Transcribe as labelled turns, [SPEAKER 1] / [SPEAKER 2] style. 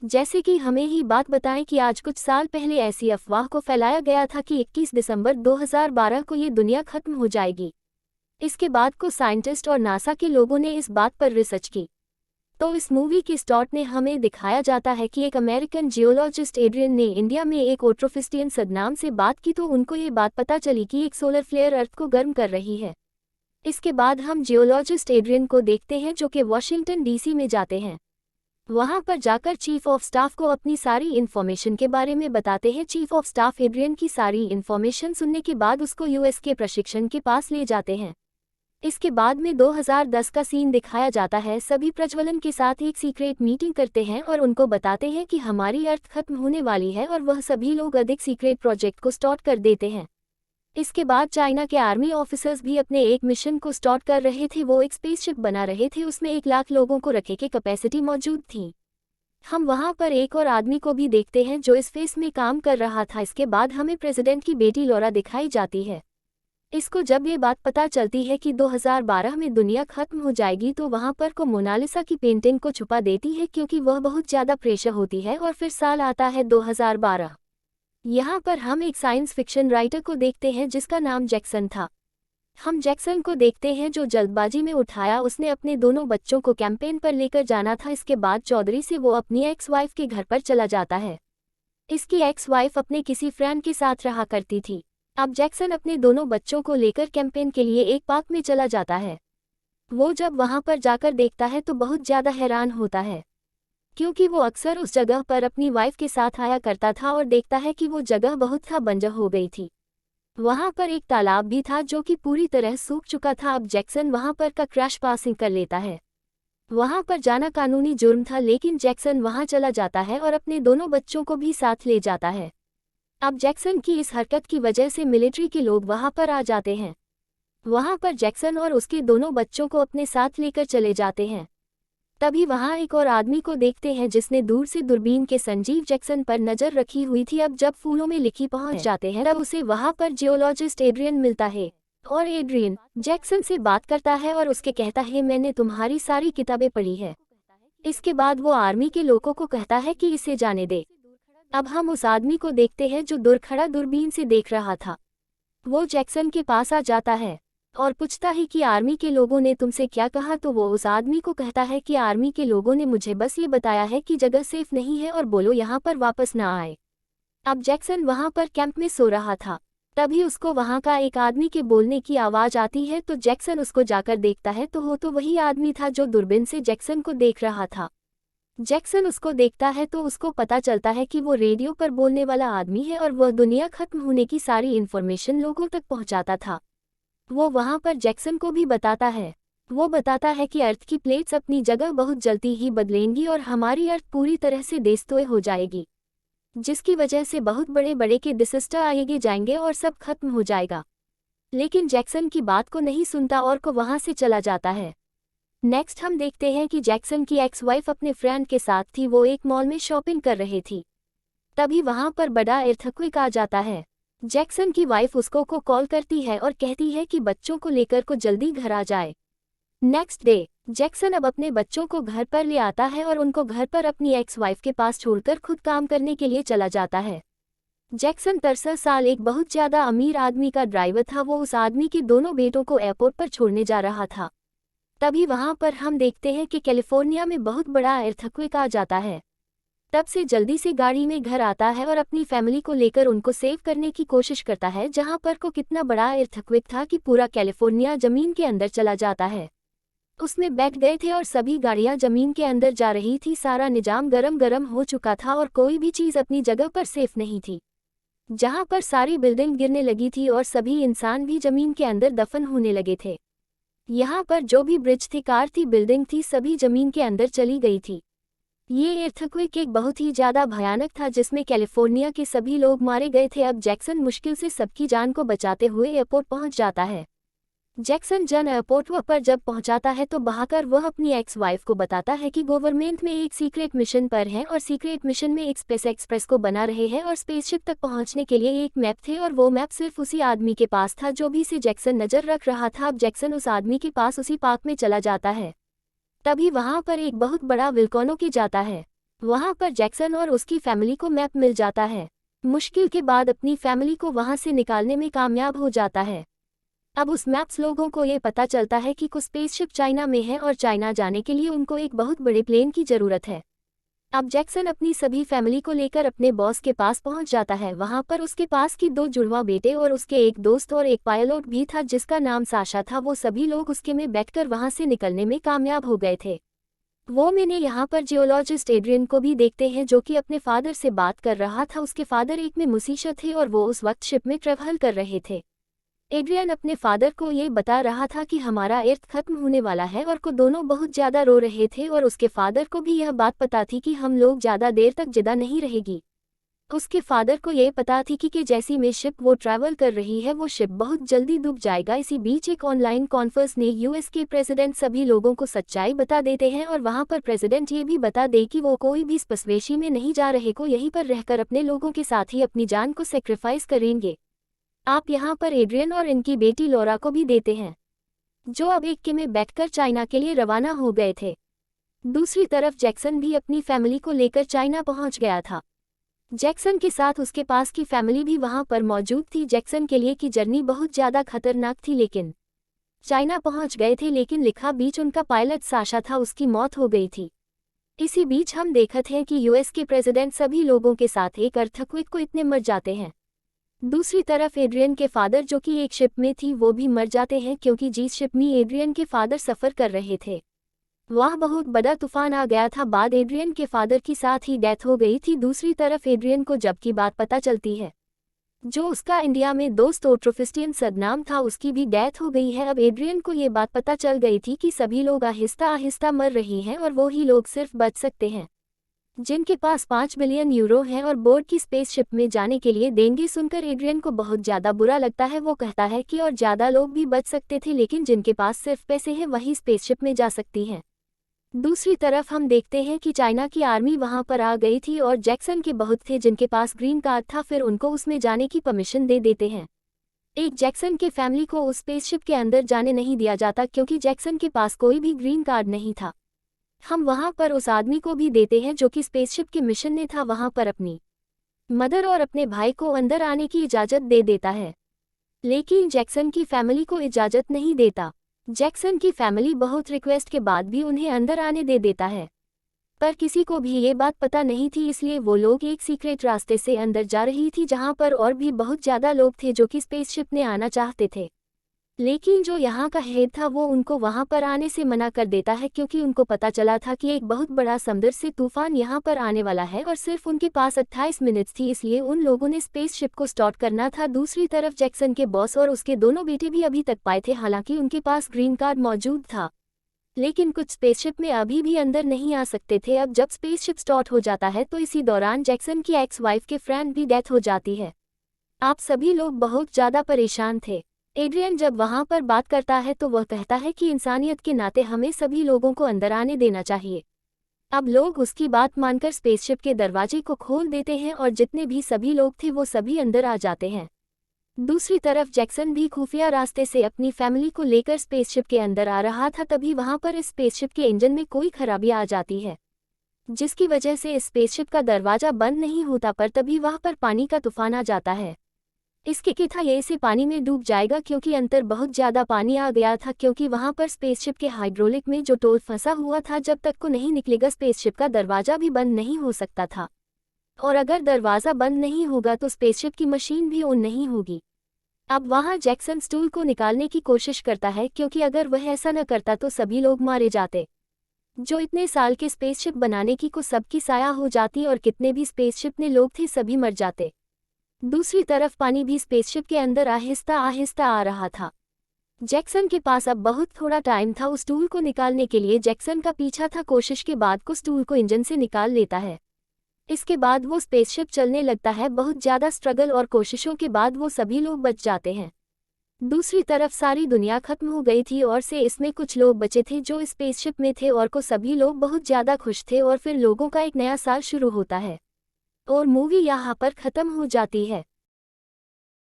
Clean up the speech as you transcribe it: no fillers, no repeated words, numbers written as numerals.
[SPEAKER 1] जैसे कि हमें ही बात बताएं कि आज कुछ साल पहले ऐसी अफवाह को फैलाया गया था कि 21 दिसंबर 2012 को ये दुनिया खत्म हो जाएगी। इसके बाद को साइंटिस्ट और नासा के लोगों ने इस बात पर रिसर्च की। तो इस मूवी की स्टार्ट में हमें दिखाया जाता है कि एक अमेरिकन जियोलॉजिस्ट एड्रियन ने इंडिया में एक ओट्रोफिस्टियन सदनाम से बात की तो उनको ये बात पता चली कि एक सोलर फ्लेयर अर्थ को गर्म कर रही है। इसके बाद हम जियोलॉजिस्ट एड्रियन को देखते हैं जो कि वॉशिंगटन डीसी में जाते हैं। वहां पर जाकर चीफ ऑफ स्टाफ को अपनी सारी इन्फॉर्मेशन के बारे में बताते हैं। चीफ ऑफ स्टाफ एड्रियन की सारी इन्फॉर्मेशन सुनने के बाद उसको यूएस के प्रशिक्षण के पास ले जाते हैं। इसके बाद में 2010 का सीन दिखाया जाता है। सभी प्रज्वलन के साथ एक सीक्रेट मीटिंग करते हैं और उनको बताते हैं कि हमारी अर्थ खत्म होने वाली है और वह सभी लोग अधिक सीक्रेट प्रोजेक्ट को स्टार्ट कर देते हैं। इसके बाद चाइना के आर्मी ऑफिसर्स भी अपने एक मिशन को स्टार्ट कर रहे थे। वो एक स्पेसशिप बना रहे थे, उसमें 1 लाख लोगों को रखे के कैपेसिटी मौजूद थी। हम वहां पर एक और आदमी को भी देखते हैं जो इस फेस में काम कर रहा था। इसके बाद हमें प्रेसिडेंट की बेटी लॉरा दिखाई जाती है। इसको जब ये बात पता चलती है कि 2012 में दुनिया खत्म हो जाएगी तो वहां पर को मोनालिसा की पेंटिंग को छुपा देती है क्योंकि वह बहुत ज़्यादा प्रेशर होती है। और फिर साल आता है 2012। यहाँ पर हम एक साइंस फिक्शन राइटर को देखते हैं जिसका नाम जैक्सन था। हम जैक्सन को देखते हैं जो जल्दबाजी में उठाया। उसने अपने दोनों बच्चों को कैंपेन पर लेकर जाना था। इसके बाद चौधरी से वो अपनी एक्स वाइफ के घर पर चला जाता है। इसकी एक्स वाइफ अपने किसी फ्रेंड के साथ रहा करती थी। अब जैक्सन अपने दोनों बच्चों को लेकर कैंपेन के लिए एक पार्क में चला जाता है। वो जब वहां पर जाकर देखता है तो बहुत ज़्यादा हैरान होता है क्योंकि वो अक्सर उस जगह पर अपनी वाइफ के साथ आया करता था और देखता है कि वो जगह बहुत बंजर हो गई थी। वहां पर एक तालाब भी था जो कि पूरी तरह सूख चुका था। अब जैक्सन वहां पर का क्रैश पासिंग कर लेता है। वहां पर जाना कानूनी जुर्म था लेकिन जैक्सन वहां चला जाता है और अपने दोनों बच्चों को भी साथ ले जाता है। अब जैक्सन की इस हरकत की वजह से मिलिट्री के लोग वहां पर आ जाते हैं। वहां पर जैक्सन और उसके दोनों बच्चों को अपने साथ लेकर चले जाते हैं। तभी वहां एक और आदमी को देखते हैं जिसने दूर से दूरबीन के संजीव जैक्सन पर नजर रखी हुई थी। अब जब फूलों में लिखी पहुंच जाते हैं तब उसे वहां पर जियोलॉजिस्ट एड्रियन मिलता है और एड्रियन जैक्सन से बात करता है और उसके कहता है मैंने तुम्हारी सारी किताबें पढ़ी है। इसके बाद वो आर्मी के लोगों को कहता है कि इसे जाने दे। अब हम उस आदमी को देखते हैं जो दूर खड़ा दूरबीन से देख रहा था। वो जैक्सन के पास आ जाता है और पूछता है कि आर्मी के लोगों ने तुमसे क्या कहा। तो वो उस आदमी को कहता है कि आर्मी के लोगों ने मुझे बस ये बताया है कि जगह सेफ नहीं है और बोलो यहाँ पर वापस ना आए। अब जैक्सन वहाँ पर कैंप में सो रहा था। तभी उसको वहाँ का एक आदमी के बोलने की आवाज़ आती है तो जैक्सन उसको जाकर देखता है तो वो तो वही आदमी था जो दूरबीन से जैक्सन को देख रहा था। जैक्सन उसको देखता है तो उसको पता चलता है कि वो रेडियो पर बोलने वाला आदमी है और वह दुनिया खत्म होने की सारी इन्फॉर्मेशन लोगों तक पहुंचाता था। वो वहां पर जैक्सन को भी बताता है। वो बताता है कि अर्थ की प्लेट्स अपनी जगह बहुत जल्दी ही बदलेंगी और हमारी अर्थ पूरी तरह से देशतोय हो जाएगी, जिसकी वजह से बहुत बड़े बड़े के डिसास्टर आएंगे जाएंगे और सब खत्म हो जाएगा। लेकिन जैक्सन की बात को नहीं सुनता और को वहां से चला जाता है। नेक्स्ट हम देखते हैं कि जैक्सन की एक्स वाइफ अपने फ्रेंड के साथ थी। वो एक मॉल में शॉपिंग कर रही थी। तभी वहां पर बड़ा अर्थक्वेक आ जाता है। जैक्सन की वाइफ उसको कॉल करती है और कहती है कि बच्चों को लेकर को जल्दी घर आ जाए। नेक्स्ट डे जैक्सन अब अपने बच्चों को घर पर ले आता है और उनको घर पर अपनी एक्स वाइफ के पास छोड़कर खुद काम करने के लिए चला जाता है। जैक्सन 63 साल एक बहुत ज़्यादा अमीर आदमी का ड्राइवर था। वो उस आदमी के दोनों बेटों को एयरपोर्ट पर छोड़ने जा रहा था। तभी वहां पर हम देखते हैं कि कैलिफोर्निया में बहुत बड़ा अर्थक्वेक आ जाता है। तब से जल्दी से गाड़ी में घर आता है और अपनी फैमिली को लेकर उनको सेव करने की कोशिश करता है। जहां पर को कितना बड़ा अर्थक्वेक था कि पूरा कैलिफोर्निया जमीन के अंदर चला जाता है। उसमें बैठ गए थे और सभी गाड़ियां जमीन के अंदर जा रही थी। सारा निजाम गरम गरम हो चुका था और कोई भी चीज़ अपनी जगह पर सेफ नहीं थी। जहां पर सारी बिल्डिंग गिरने लगी थी और सभी इंसान भी जमीन के अंदर दफन होने लगे थे। यहाँ पर जो भी ब्रिज थी, कार थी, बिल्डिंग थी, सभी जमीन के अंदर चली गई थी। ये अर्थक्वेक एक बहुत ही ज़्यादा भयानक था जिसमें कैलिफोर्निया के सभी लोग मारे गए थे। अब जैक्सन मुश्किल से सबकी जान को बचाते हुए एयरपोर्ट पहुंच जाता है। जैक्सन जन एयरपोर्ट पर जब पहुंचाता है तो बहाकर वह अपनी एक्स वाइफ को बताता है कि गवर्नमेंट में एक सीक्रेट मिशन पर है और सीक्रेट मिशन में एक स्पेस एक्सप्रेस को बना रहे हैं और स्पेसशिप तक पहुंचने के लिए एक मैप थे और वो मैप सिर्फ उसी आदमी के पास था जो भी से जैक्सन नजर रख रहा था। अब जैक्सन उस आदमी के पास उसी पार्क में चला जाता है। तभी वहां पर एक बहुत बड़ा वोल्केनो के जाता है। वहां पर जैक्सन और उसकी फैमिली को मैप मिल जाता है। मुश्किल के बाद अपनी फैमिली को वहां से निकालने में कामयाब हो जाता है। अब उस मैप्स लोगों को ये पता चलता है कि कुछ स्पेसशिप चाइना में है और चाइना जाने के लिए उनको एक बहुत बड़े प्लेन की ज़रूरत है। अब जैक्सन अपनी सभी फैमिली को लेकर अपने बॉस के पास पहुंच जाता है। वहां पर उसके पास की 2 जुड़वा बेटे और उसके एक दोस्त और एक पायलट भी था जिसका नाम साशा था। वो सभी लोग उसके में बैठकर वहां से निकलने में कामयाब हो गए थे। वो मैंने यहाँ पर जियोलॉजिस्ट एड्रियन को भी देखते हैं जो कि अपने फादर से बात कर रहा था। उसके फादर एक में मुसीशा थे और वो उस वक्त शिप में ट्रेवल कर रहे थे। एड्रियन अपने फादर को ये बता रहा था कि हमारा अर्थ खत्म होने वाला है और को दोनों बहुत ज़्यादा रो रहे थे और उसके फादर को भी यह बात पता थी कि हम लोग ज़्यादा देर तक जिंदा नहीं रहेगी। उसके फादर को ये पता थी कि जैसी में शिप वो ट्रैवल कर रही है वो शिप बहुत जल्दी डूब जाएगा। इसी बीच एक ऑनलाइन कॉन्फ्रेंस ने यूएस के प्रेसिडेंट सभी लोगों को सच्चाई बता देते हैं और वहां पर प्रेसिडेंट ये भी बता दे कि वो कोई भी स्पेसवेशी में नहीं जा रहे को यहीं पर रहकर अपने लोगों के साथ ही अपनी जान को सेक्रीफाइस करेंगे। आप यहाँ पर एड्रियन और इनकी बेटी लॉरा को भी देते हैं जो अब एक के में बैठकर चाइना के लिए रवाना हो गए थे। दूसरी तरफ जैक्सन भी अपनी फैमिली को लेकर चाइना पहुंच गया था। जैक्सन के साथ उसके पास की फैमिली भी वहां पर मौजूद थी। जैक्सन के लिए की जर्नी बहुत ज़्यादा खतरनाक थी लेकिन चाइना पहुंच गए थे लेकिन लिखा बीच उनका पायलट साशा था उसकी मौत हो गई थी। इसी बीच हम देखते हैं कि यूएस के प्रेसिडेंट सभी लोगों के साथ एक अर्थक्वेक को इतने मर जाते हैं। दूसरी तरफ एड्रियन के फादर जो कि एक शिप में थी वो भी मर जाते हैं क्योंकि जिस शिप में एड्रियन के फादर सफ़र कर रहे थे वह बहुत बड़ा तूफान आ गया था। बाद एड्रियन के फादर की साथ ही डेथ हो गई थी। दूसरी तरफ एड्रियन को जब की बात पता चलती है जो उसका इंडिया में दोस्त ओट्रोफिस्टियन सदनाम था उसकी भी डेथ हो गई है। अब एड्रियन को ये बात पता चल गई थी कि सभी लोग आहिस्ता आहिस्ता मर रही हैं और वो ही लोग सिर्फ बच सकते हैं जिनके पास 5 बिलियन यूरो हैं और बोर्ड की स्पेसशिप में जाने के लिए देंगे। सुनकर एड्रियन को बहुत ज़्यादा बुरा लगता है। वो कहता है कि और ज़्यादा लोग भी बच सकते थे लेकिन जिनके पास सिर्फ पैसे हैं वही स्पेसशिप में जा सकती हैं। दूसरी तरफ हम देखते हैं कि चाइना की आर्मी वहां पर आ गई थी और जैक्सन के बहुत थे जिनके पास ग्रीन कार्ड था फिर उनको उसमें जाने की परमिशन दे देते हैं। एक जैक्सन के फैमिली को उस स्पेसशिप के अंदर जाने नहीं दिया जाता क्योंकि जैक्सन के पास कोई भी ग्रीन कार्ड नहीं था। हम वहां पर उस आदमी को भी देते हैं जो कि स्पेसशिप के मिशन में था वहां पर अपनी मदर और अपने भाई को अंदर आने की इजाज़त दे देता है लेकिन जैक्सन की फैमिली को इजाज़त नहीं देता। जैक्सन की फैमिली बहुत रिक्वेस्ट के बाद भी उन्हें अंदर आने दे देता है पर किसी को भी ये बात पता नहीं थी इसलिए वो लोग एक सीक्रेट रास्ते से अंदर जा रही थी जहां पर और भी बहुत ज़्यादा लोग थे जो कि स्पेसशिप में आना चाहते थे लेकिन जो यहाँ का हेड था वो उनको वहां पर आने से मना कर देता है क्योंकि उनको पता चला था कि एक बहुत बड़ा समुद्र से तूफान यहाँ पर आने वाला है और सिर्फ उनके पास 28 मिनट्स थी इसलिए उन लोगों ने स्पेसशिप को स्टार्ट करना था। दूसरी तरफ जैक्सन के बॉस और उसके दोनों बेटे भी अभी तक पाए थे हालांकि उनके पास ग्रीन कार्ड मौजूद था लेकिन कुछ स्पेसशिप में अभी भी अंदर नहीं आ सकते थे। अब जब स्पेसशिप स्टार्ट हो जाता है तो इसी दौरान जैक्सन की एक्स वाइफ के फ्रेंड भी डेथ हो जाती है। आप सभी लोग बहुत ज़्यादा परेशान थे। एड्रियन जब वहां पर बात करता है तो वह कहता है कि इंसानियत के नाते हमें सभी लोगों को अंदर आने देना चाहिए। अब लोग उसकी बात मानकर स्पेसशिप के दरवाजे को खोल देते हैं और जितने भी सभी लोग थे वो सभी अंदर आ जाते हैं। दूसरी तरफ जैक्सन भी खुफिया रास्ते से अपनी फैमिली को लेकर स्पेसशिप के अंदर आ रहा था तभी वहां पर इस स्पेसशिप के इंजन में कोई खराबी आ जाती है जिसकी वजह से इस स्पेसशिप का दरवाजा बंद नहीं होता पर तभी वहां पर पानी का तूफान आ जाता है। इसके था ये इसे पानी में डूब जाएगा क्योंकि अंदर बहुत ज़्यादा पानी आ गया था क्योंकि वहां पर स्पेसशिप के हाइड्रोलिक में जो टोल फंसा हुआ था जब तक को नहीं निकलेगा स्पेसशिप का दरवाज़ा भी बंद नहीं हो सकता था और अगर दरवाज़ा बंद नहीं होगा तो स्पेसशिप की मशीन भी ऑन नहीं होगी। अब वहां जैक्सन स्टूल को निकालने की कोशिश करता है क्योंकि अगर वह ऐसा न करता तो सभी लोग मारे जाते। जो इतने साल के स्पेसशिप बनाने की को सबकी साया हो जाती और कितने भी स्पेसशिप ने लोग थे सभी मर जाते। दूसरी तरफ पानी भी स्पेसशिप के अंदर आहिस्ता आहिस्ता आ रहा था। जैक्सन के पास अब बहुत थोड़ा टाइम था उस टूल को निकालने के लिए। जैक्सन का पीछा था कोशिश के बाद को टूल को इंजन से निकाल लेता है। इसके बाद वो स्पेसशिप चलने लगता है। बहुत ज़्यादा स्ट्रगल और कोशिशों के बाद वो सभी लोग बच जाते हैं। दूसरी तरफ सारी दुनिया खत्म हो गई थी और से इसमें कुछ लोग बचे थे जो स्पेसशिप में थे और को सभी लोग बहुत ज़्यादा खुश थे और फिर लोगों का एक नया साल शुरू होता है और मूवी यहाँ पर ख़त्म हो जाती है।